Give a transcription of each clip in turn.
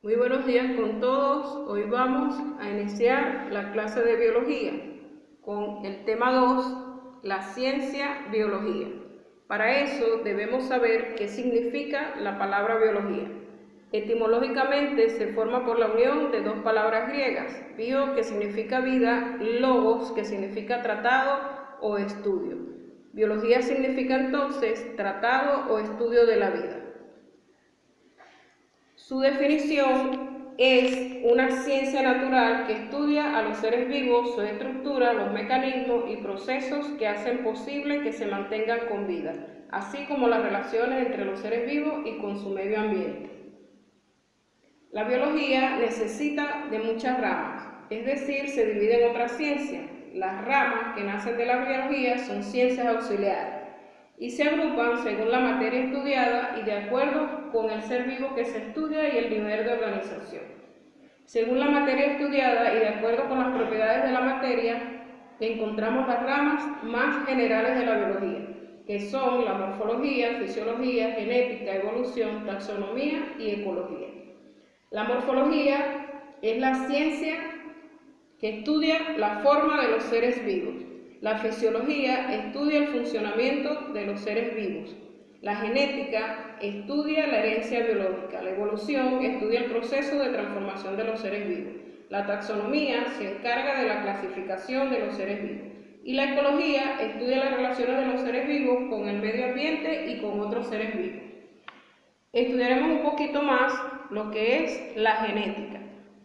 Muy buenos días con todos. Hoy vamos a iniciar la clase de biología con el tema 2, la ciencia biología. Para eso debemos saber qué significa la palabra biología. Etimológicamente se forma por la unión de dos palabras griegas, bio que significa vida, logos que significa tratado o estudio. Biología significa entonces tratado o estudio de la vida. Su definición es una ciencia natural que estudia a los seres vivos, su estructura, los mecanismos y procesos que hacen posible que se mantengan con vida, así como las relaciones entre los seres vivos y con su medio ambiente. La biología necesita de muchas ramas, es decir, se divide en otras ciencias. Las ramas que nacen de la biología son ciencias auxiliares y se agrupan según la materia estudiada y de acuerdo con el ser vivo que se estudia y el nivel de organización. Según la materia estudiada y de acuerdo con las propiedades de la materia, encontramos las ramas más generales de la biología, que son la morfología, fisiología, genética, evolución, taxonomía y ecología. La morfología es la ciencia que estudia la forma de los seres vivos. La fisiología estudia el funcionamiento de los seres vivos. La genética estudia la herencia biológica. La evolución estudia el proceso de transformación de los seres vivos. La taxonomía se encarga de la clasificación de los seres vivos. Y la ecología estudia las relaciones de los seres vivos con el medio ambiente y con otros seres vivos. Estudiaremos un poquito más lo que es la genética,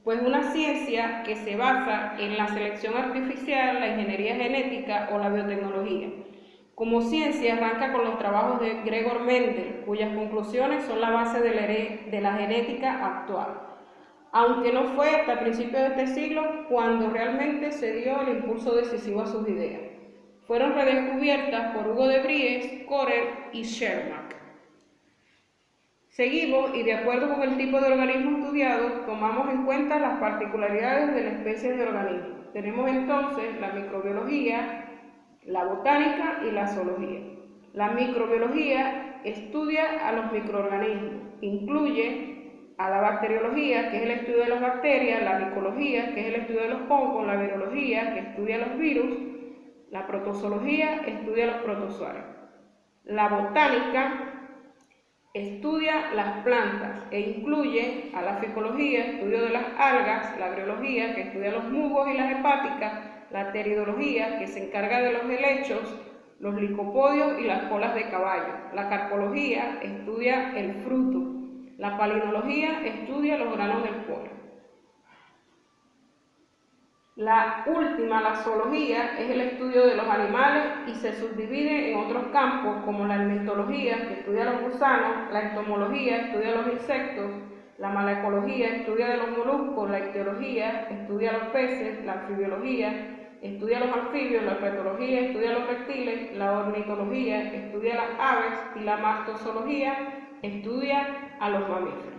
pues una ciencia que se basa en la selección artificial, la ingeniería genética o la biotecnología. Como ciencia arranca con los trabajos de Gregor Mendel, cuyas conclusiones son la base de la genética actual, aunque no fue hasta principios de este siglo cuando realmente se dio el impulso decisivo a sus ideas. Fueron redescubiertas por Hugo de Vries, Kohler y Sherman. Seguimos y de acuerdo con el tipo de organismo estudiado, tomamos en cuenta las particularidades de la especie de organismo. Tenemos entonces la microbiología, la botánica y la zoología. La microbiología estudia a los microorganismos, incluye a la bacteriología, que es el estudio de las bacterias, la micología, que es el estudio de los hongos, la virología, que estudia los virus, la protozoología, estudia los protozoarios. La botánica estudia las plantas e incluye a la ficología, estudio de las algas, la briología, que estudia los musgos y las hepáticas, la pteridología, que se encarga de los helechos, los licopodios y las colas de caballo, la carpología estudia el fruto, la palinología estudia los granos del polen. La última, la zoología, es el estudio de los animales y se subdivide en otros campos como la hermetología, que estudia los gusanos, la entomología, estudia los insectos, la malacología, estudia de los moluscos, la ictiología, estudia los peces, la anfibiología, estudia los anfibios, la herpetología, estudia los reptiles, la ornitología, estudia las aves y la mastozoología, estudia a los mamíferos.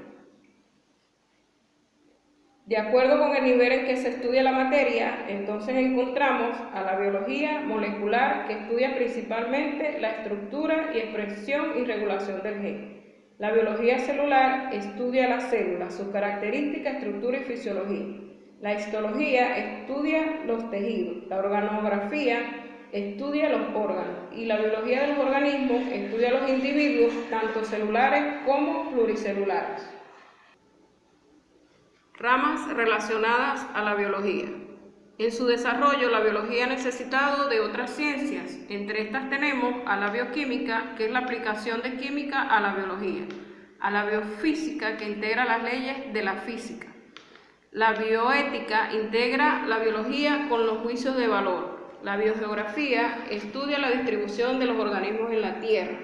De acuerdo con el nivel en que se estudia la materia, entonces encontramos a la biología molecular, que estudia principalmente la estructura y expresión y regulación del gen. La biología celular estudia las células, sus características, estructura y fisiología. La histología estudia los tejidos. La organografía estudia los órganos. Y la biología de los organismos estudia los individuos, tanto celulares como pluricelulares. Ramas relacionadas a la biología. En su desarrollo, la biología ha necesitado de otras ciencias. Entre estas tenemos a la bioquímica, que es la aplicación de química a la biología, a la biofísica, que integra las leyes de la física. La bioética integra la biología con los juicios de valor. La biogeografía estudia la distribución de los organismos en la Tierra.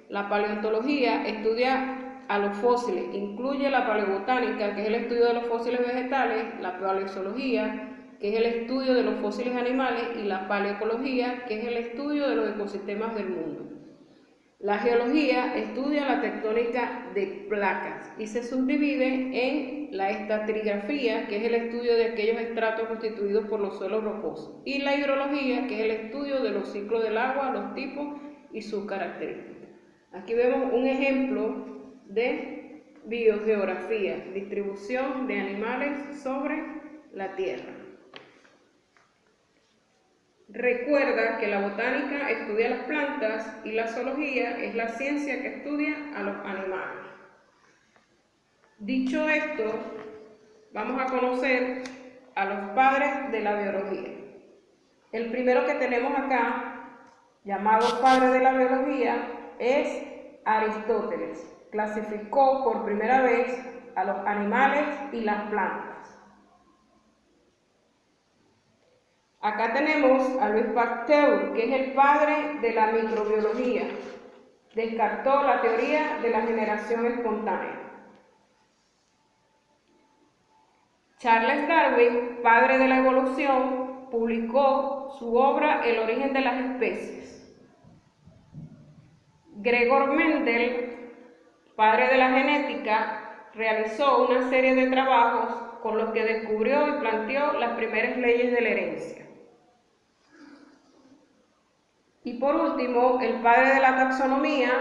La paleontología estudia a los fósiles, incluye la paleobotánica, que es el estudio de los fósiles vegetales, la paleozoología, que es el estudio de los fósiles animales, y la paleoecología, que es el estudio de los ecosistemas del mundo. La geología estudia la tectónica de placas y se subdivide en la estratigrafía, que es el estudio de aquellos estratos constituidos por los suelos rocosos, y la hidrología, que es el estudio de los ciclos del agua, los tipos y sus características. Aquí vemos un ejemplo de biogeografía, distribución de animales sobre la Tierra. Recuerda que la botánica estudia las plantas y la zoología es la ciencia que estudia a los animales. Dicho esto, vamos a conocer a los padres de la biología. El primero que tenemos acá, llamado padre de la biología, es Aristóteles. Clasificó por primera vez a los animales y las plantas. Acá tenemos a Louis Pasteur, que es el padre de la microbiología. Descartó la teoría de la generación espontánea. Charles Darwin, padre de la evolución, publicó su obra El origen de las especies. Gregor Mendel, padre de la genética, realizó una serie de trabajos con los que descubrió y planteó las primeras leyes de la herencia. Y por último, el padre de la taxonomía,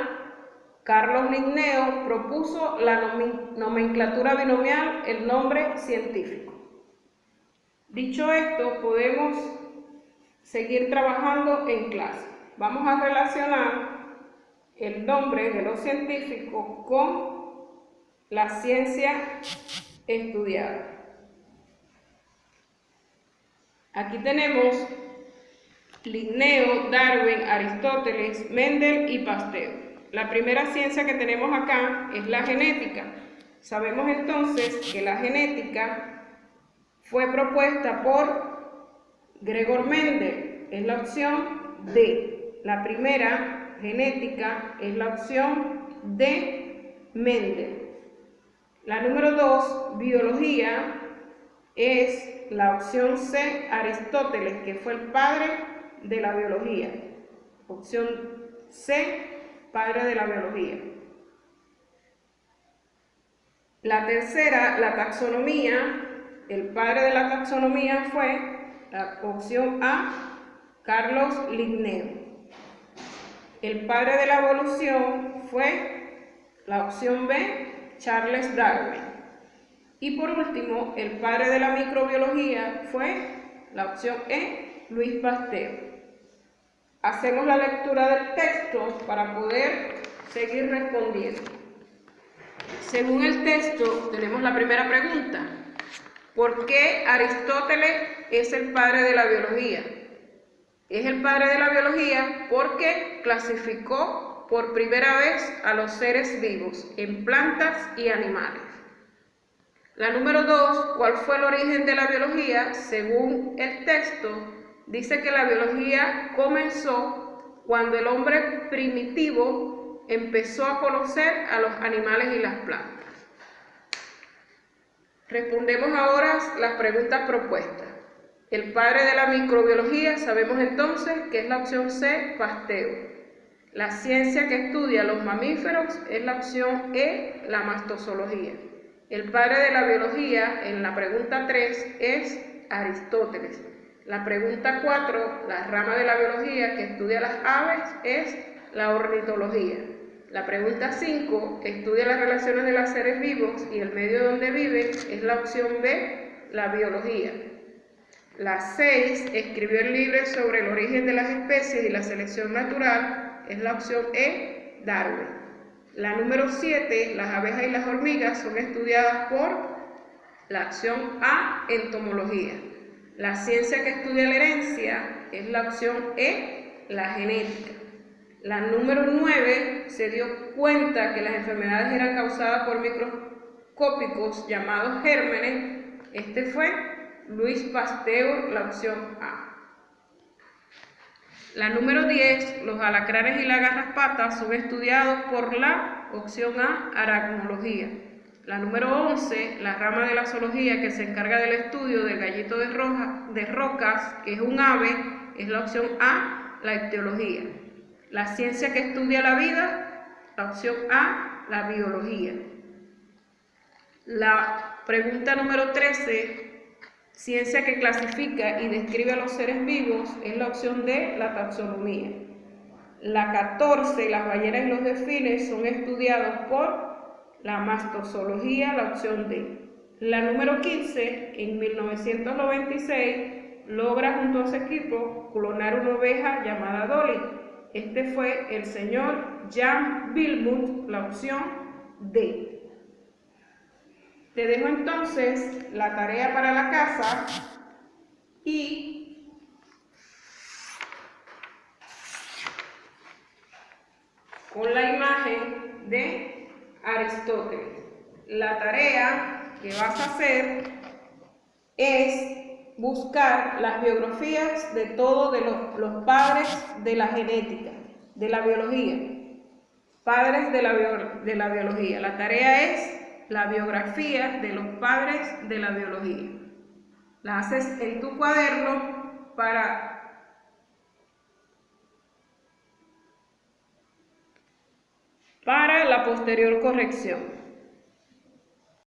Carlos Linneo, propuso la nomenclatura binomial, el nombre científico. Dicho esto, podemos seguir trabajando en clase. Vamos a relacionar el nombre de los científicos con la ciencia estudiada. Aquí tenemos Linneo, Darwin, Aristóteles, Mendel y Pasteur. La primera ciencia que tenemos acá es la genética. Sabemos entonces que la genética fue propuesta por Gregor Mendel. Es la opción D. La primera genética es la opción D, Mendel. La número 2, biología, es la opción C, Aristóteles, que fue el padre de la biología. Opción C, padre de la biología. La tercera, la taxonomía, el padre de la taxonomía fue la opción A, Carlos Linneo. El padre de la evolución fue la opción B, Charles Darwin. Y por último, el padre de la microbiología fue la opción E, Louis Pasteur. Hacemos la lectura del texto para poder seguir respondiendo. Según el texto, tenemos la primera pregunta. ¿Por qué Aristóteles es el padre de la biología? Es el padre de la biología porque clasificó por primera vez a los seres vivos en plantas y animales. La número 2, ¿cuál fue el origen de la biología? Según el texto, dice que la biología comenzó cuando el hombre primitivo empezó a conocer a los animales y las plantas. Respondemos ahora las preguntas propuestas. El padre de la microbiología sabemos entonces que es la opción C, Pasteur. La ciencia que estudia los mamíferos es la opción E, la mastozoología. El padre de la biología en la pregunta 3 es Aristóteles. La pregunta 4, la rama de la biología que estudia las aves, es la ornitología. La pregunta 5, estudia las relaciones de los seres vivos y el medio donde viven, es la opción B, la biología. La 6, escribió el libro sobre el origen de las especies y la selección natural, es la opción E, Darwin. La número 7, las abejas y las hormigas son estudiadas por la opción A, entomología. La ciencia que estudia la herencia es la opción E, la genética. La número 9 se dio cuenta que las enfermedades eran causadas por microscópicos llamados gérmenes. Este fue Louis Pasteur, la opción A. La número 10, los alacranes y las garrapatas son estudiados por la opción A, aracnología. La número 11, la rama de la zoología que se encarga del estudio del gallito de rocas, que es un ave, es la opción A, la ictiología. La ciencia que estudia la vida, la opción A, la biología. La pregunta número 13, ciencia que clasifica y describe a los seres vivos, es la opción D, la taxonomía. La 14, las ballenas y los delfines son estudiados por La mastozoología, la opción D. La número 15, en 1996, logra junto a su equipo clonar una oveja llamada Dolly. Este fue el señor Jan Wilmut, la opción D. Te dejo entonces la tarea para la casa y con la imagen de Aristóteles. La tarea que vas a hacer es buscar las biografías de todos los padres de la genética, de la biología, padres de la biología. La tarea es la biografía de los padres de la biología. La haces en tu cuaderno para la posterior corrección.